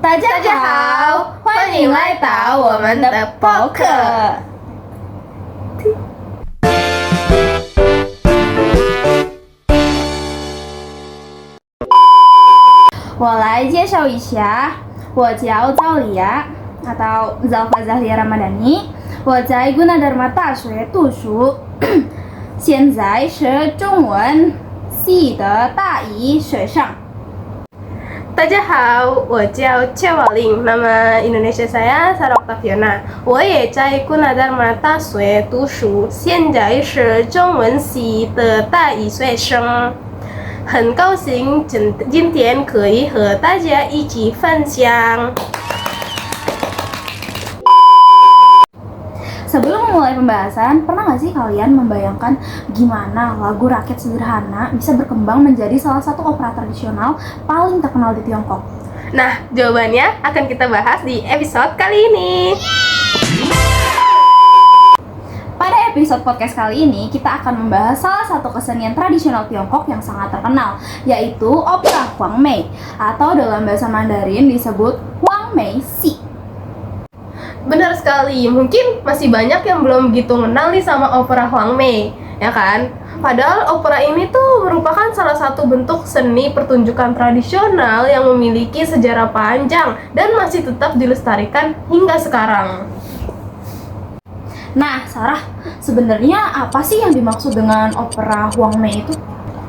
大家好，欢迎来到我们的播客。我来介绍一下，我叫赵丽亚 atau Zalfa Zahlia Ramadhani， 我在 Gunadarma 大学读书，现在是中文系的大一学生。大家好，我叫邱宝玲，nama Indonesia saya Sarah Octaviana， 我也在 Gunadarma 大学读书，现在是中文系的大一学生。很高兴今天可以和大家一起分享。Sebelum memulai pembahasan, pernah nggak sih kalian membayangkan gimana lagu rakyat sederhana bisa berkembang menjadi salah satu opera tradisional paling terkenal di Tiongkok? Nah, jawabannya akan kita bahas di episode kali ini. Pada episode podcast kali ini, kita akan membahas salah satu kesenian tradisional Tiongkok yang sangat terkenal, yaitu opera Huang Mei, atau dalam bahasa Mandarin disebut Huang Mei Si. Benar sekali, mungkin masih banyak yang belum begitu kenal nih sama opera Huang Mei, ya kan? Padahal opera ini tuh merupakan salah satu bentuk seni pertunjukan tradisional yang memiliki sejarah panjang dan masih tetap dilestarikan hingga sekarang. Nah, Sarah, sebenarnya apa sih yang dimaksud dengan opera Huang Mei itu?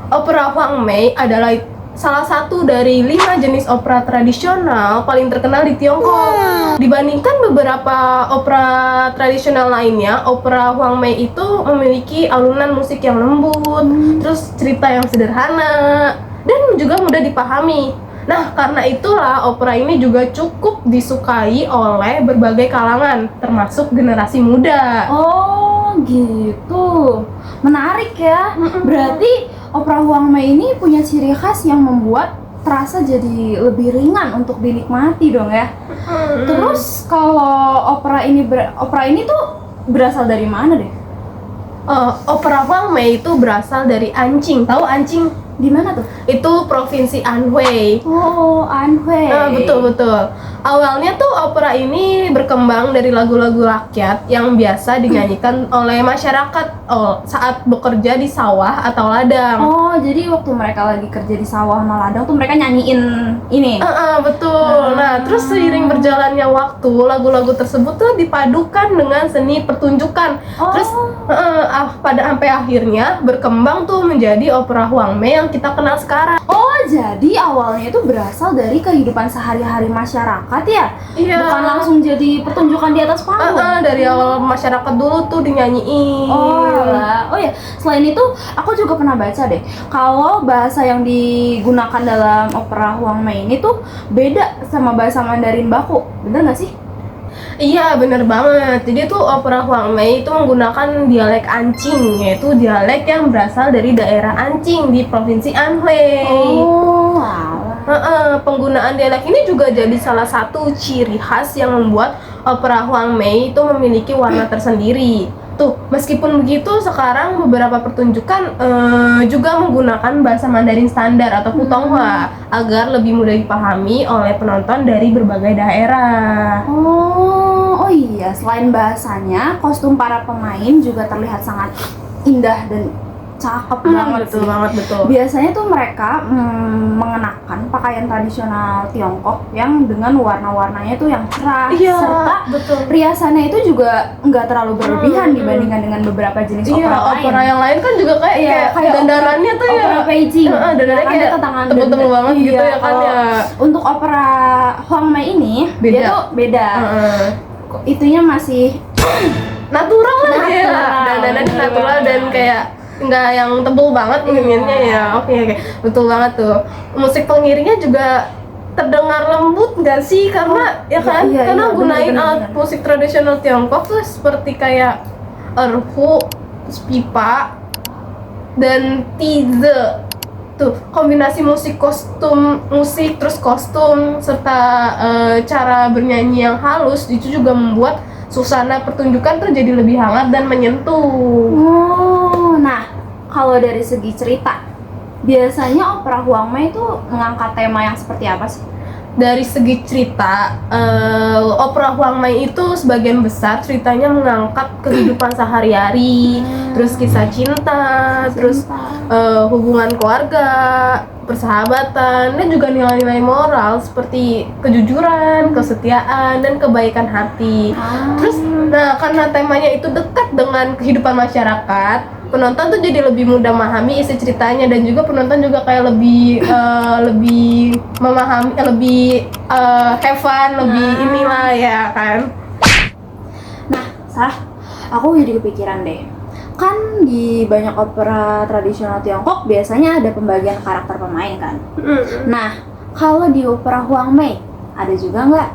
Opera Huang Mei adalah salah satu dari 5 jenis opera tradisional paling terkenal di Tiongkok. Dibandingkan beberapa opera tradisional lainnya, opera Huang Mei itu memiliki alunan musik yang lembut, terus cerita yang sederhana, dan juga mudah dipahami. Nah, karena itulah opera ini juga cukup disukai oleh berbagai kalangan, termasuk generasi muda. Oh, gitu. Menarik ya. Berarti opera Huang Mei ini punya ciri khas yang membuat terasa jadi lebih ringan untuk dinikmati dong ya. Terus kalau opera ini tuh berasal dari mana deh? Opera Huang Mei itu berasal dari Anqing. Tahu Anqing? Di mana tuh? Itu provinsi Anhui. Oh, Anhui. Betul. Awalnya tuh opera ini berkembang dari lagu-lagu rakyat yang biasa dinyanyikan oleh masyarakat saat bekerja di sawah atau ladang. Oh, jadi waktu mereka lagi kerja di sawah sama ladang tuh mereka nyanyiin ini? Betul. Nah, terus seiring berjalannya waktu, lagu-lagu tersebut tuh dipadukan dengan seni pertunjukan. Terus pada sampai akhirnya berkembang tuh menjadi opera Huang Mei yang kita kenal sekarang. Oh, jadi awalnya itu berasal dari kehidupan sehari-hari masyarakat ya? Iya. Bukan langsung jadi pertunjukan di atas panggung? Dari awal masyarakat dulu tuh dinyanyiin. Oh ya, selain itu aku juga pernah baca deh, kalau bahasa yang digunakan dalam opera Huang Mei ini tuh beda sama bahasa Mandarin baku, bener nggak sih? Iya, bener banget. Jadi tuh opera Huang Mei itu menggunakan dialek Anqing, yaitu dialek yang berasal dari daerah Anqing di provinsi Anhui. Oh, alah. Penggunaan dialek ini juga jadi salah satu ciri khas yang membuat opera Huang Mei itu memiliki warna tersendiri. Tuh, meskipun begitu, sekarang beberapa pertunjukan juga menggunakan bahasa Mandarin standar atau Putonghua agar lebih mudah dipahami oleh penonton dari berbagai daerah. Oh iya, selain bahasanya, kostum para pemain juga terlihat sangat indah dan cakep banget Betul sih. betul. Biasanya tuh mereka mengenakan pakaian tradisional Tiongkok yang dengan warna-warnanya tuh yang cerah, serta riasannya itu juga nggak terlalu berlebihan dibandingkan dengan beberapa jenis opera lain. Opera yang lain kan juga kayak dandarannya tuh ya. Opera Beijing. Dandarannya kayak tebel-tebel banget gitu ya kan ya. Untuk opera Huang Mei ini dia tuh beda. Itunya masih natural lah dia. Dandanannya natural dan kayak nggak yang tebel banget inginnya ya. Oke. Betul banget tuh. Musik pengiringnya juga terdengar lembut nggak sih? Karena karena gunain alat musik tradisional Tiongkok tuh seperti kayak erhu, pipa, dan tize. Tuh, kombinasi musik terus kostum serta cara bernyanyi yang halus itu juga membuat suasana pertunjukan tuh jadi lebih hangat dan menyentuh. Nah, kalau dari segi cerita, biasanya opera Huang Mei itu mengangkat tema yang seperti apa sih? dari segi cerita, opera Huang Mei itu sebagian besar ceritanya mengangkat kehidupan sehari-hari, terus kisah cinta, terus hubungan keluarga, persahabatan, dan juga nilai-nilai moral seperti kejujuran, kesetiaan, dan kebaikan hati. Terus, nah karena temanya itu dekat dengan kehidupan masyarakat, penonton tuh jadi lebih mudah memahami isi ceritanya, dan juga penonton juga kayak lebih memahami, lebih have fun, lebih inilah ya kan. Nah, Sarah, aku jadi kepikiran deh. Kan di banyak opera tradisional Tiongkok biasanya ada pembagian karakter pemain kan. Nah, kalau di opera Huang Mei ada juga nggak?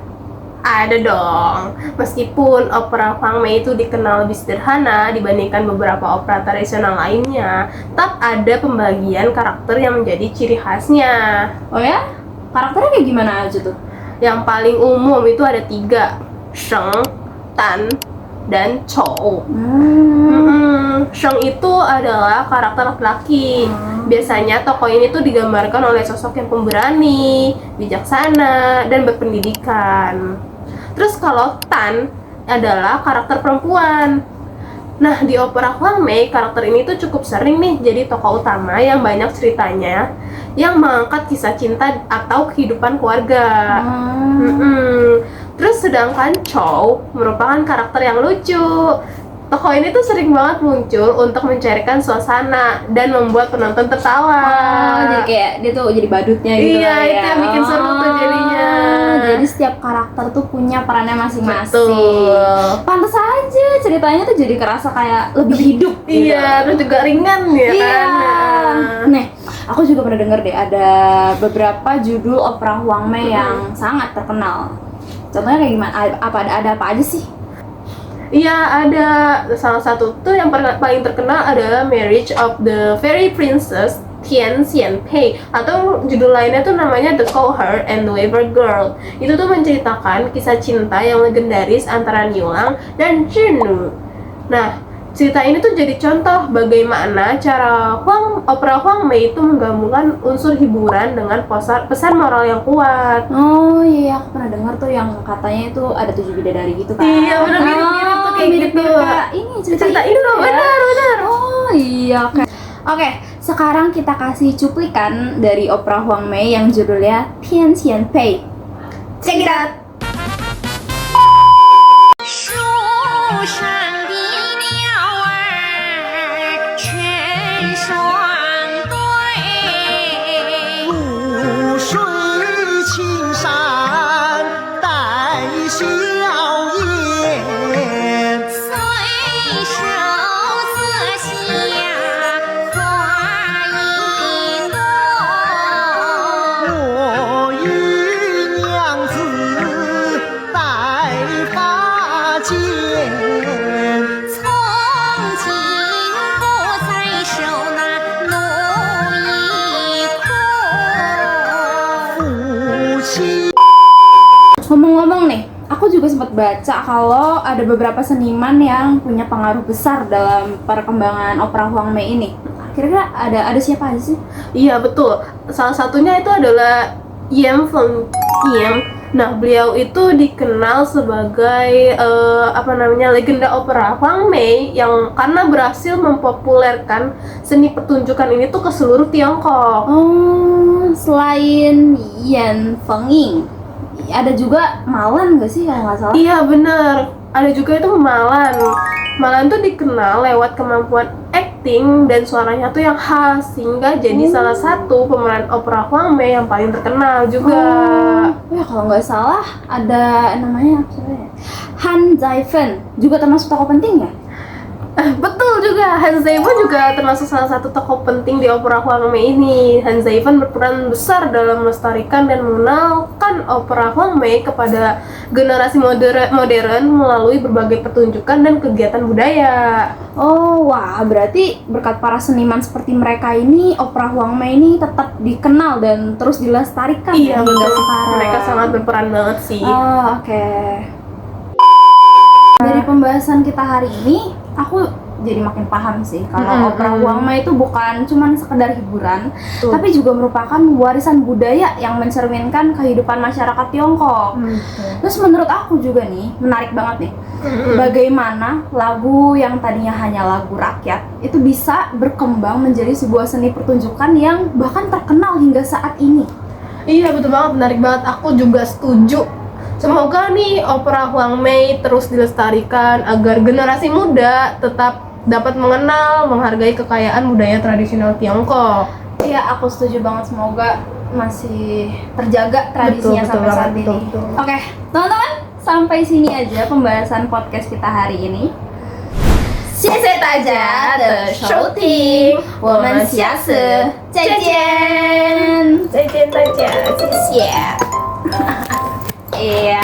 Ada dong. Meskipun opera Huang Mei itu dikenal lebih sederhana dibandingkan beberapa opera tradisional lainnya, tetap ada pembagian karakter yang menjadi ciri khasnya. Oh ya? Karakternya kayak gimana aja tuh? Yang paling umum itu ada 3, Sheng, Tan, dan Chou. Sheng itu adalah karakter laki-laki. Biasanya tokoh ini tuh digambarkan oleh sosok yang pemberani, bijaksana, dan berpendidikan. Terus kalau Tan adalah karakter perempuan. Nah, di opera Huang Mei, karakter ini tuh cukup sering nih jadi tokoh utama yang banyak ceritanya, yang mengangkat kisah cinta atau kehidupan keluarga. Terus sedangkan Chou merupakan karakter yang lucu. Tokoh ini tuh sering banget muncul untuk mencairkan suasana dan membuat penonton tertawa. Jadi kayak dia tuh jadi badutnya gitu. Iya, lah ya. itu yang bikin seru tuh jadinya. Jadi setiap karakter tuh punya perannya masing-masing. Betul. Pantes aja ceritanya tuh jadi kerasa kayak lebih hidup gitu. Iya, terus juga ringan ya Iya. kan. Nih, aku juga pernah denger deh ada beberapa judul opera Huang Mei yang sangat terkenal. Contohnya kayak gimana? Ada apa aja sih? Iya, ada salah satu tuh yang paling terkenal adalah Marriage of the Fairy Princess Tian Xianpei, atau judul lainnya tuh namanya The Cowherd and the Weaver Girl. Itu tuh menceritakan kisah cinta yang legendaris antara Niulang dan Zhinu. Nah, cerita ini tuh jadi contoh bagaimana cara opera Huang Mei itu menggabungkan unsur hiburan dengan pesan moral yang kuat. Oh iya, aku pernah dengar tuh yang katanya itu ada 7 bidadari gitu kan. Iya, bener, mirip-mirip tuh kayak mirip-mirip gitu. kayak ini Cerita itu Indo, ya. benar. Oh iya, oke. Oke, sekarang kita kasih cuplikan dari opera Huang Mei yang judulnya Tian Xianpei. Check it out. 树上的鸟儿成双对，露水青山带笑颜，随手摘下花一朵。我与娘子戴发间，从今不再受那奴役苦。夫妻。 Ngomong-ngomong nih, aku juga sempat baca kalau ada beberapa seniman yang punya pengaruh besar dalam perkembangan opera Huang Mei ini. Kira-kira ada siapa aja sih? Iya, betul. Salah satunya itu adalah Yan Fengying. Nah, beliau itu dikenal sebagai legenda opera Huang Mei yang karena berhasil mempopulerkan seni pertunjukan ini tuh ke seluruh Tiongkok. Oh, selain Yan Fengying, ada juga Malan nggak sih kalau nggak salah? Iya, bener. Ada juga itu Malan. Malan tuh dikenal lewat kemampuan acting dan suaranya tuh yang khas, sehingga jadi salah satu pemeran opera Huang Mei yang paling terkenal juga. Oh, ya kalau nggak salah ada namanya apa ya? Han Zaifen juga termasuk tokoh penting ya? Betul juga, Han Zaifen juga termasuk salah satu tokoh penting di opera Huang Mei ini. Han Zaifen berperan besar dalam melestarikan dan mengenalkan opera Huang Mei kepada generasi modern melalui berbagai pertunjukan dan kegiatan budaya. Oh, wah, berarti berkat para seniman seperti mereka ini, opera Huang Mei ini tetap dikenal dan terus dilestarikan Iya, hingga betul. sekarang. Mereka sangat berperan banget sih. Oh, oke. Dari pembahasan kita hari ini, aku jadi makin paham sih kalau opera Huang Mei itu bukan cuman sekedar hiburan, tapi juga merupakan warisan budaya yang mencerminkan kehidupan masyarakat Tiongkok. Terus menurut aku juga nih, menarik banget nih, bagaimana lagu yang tadinya hanya lagu rakyat itu bisa berkembang menjadi sebuah seni pertunjukan yang bahkan terkenal hingga saat ini. Iya betul banget, menarik banget. Aku juga setuju. Semoga nih opera Huang Mei terus dilestarikan agar generasi muda tetap dapat mengenal, menghargai kekayaan budaya tradisional Tiongkok. Iya, aku setuju banget. Semoga masih terjaga tradisinya Betul sampai banget, saat ini. betul. Oke, teman-teman, sampai sini aja pembahasan podcast kita hari ini. 谢谢大家的收听，我们下次再见。再见大家，谢谢。Iya.